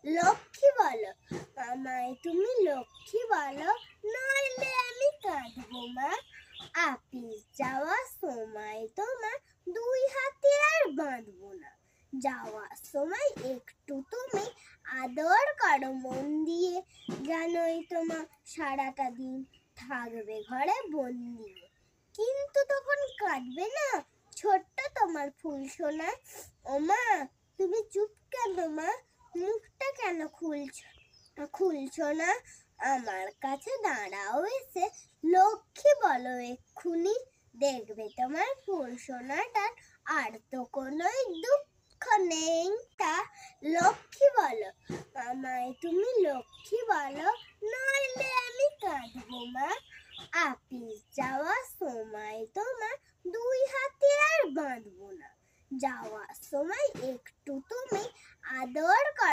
লক্ষ্মী বলো, আমায় তুমি লক্ষ্মী বলো, নইলে আমি কাঁদবো মা। আপিস যাওয়ার সময় তোমার দুই হাতে আর বাঁধবো না। যাওয়ার সময় একটু তুমি আদর করো মন দিয়ে, জানোই তোমার সারাটা দিন থাকবে ঘরে বন্দি। কিন্তু তখন কাঁদবে না ছোট্ট তোমার ফুল সোনা। ও মা, তুমি চুপ কেন মা? মুখটা কেন খুলছো না? আমার কাছে দাঁড়াও এসে, লক্ষ্মী বলো এক্ষুনি। দেখবে তোমার ফুল সোনাটার আর তো কোনো দুঃখ নেই। তা লক্ষ্মী বলো, আমায় তুমি লক্ষ্মী বলো, নইলে আমি কাঁদবো মা। আপিস যাওয়ার সময় তোমার দুই হাতে আর বাঁধবো না। যাওয়ার সময় একটু তুমি আদর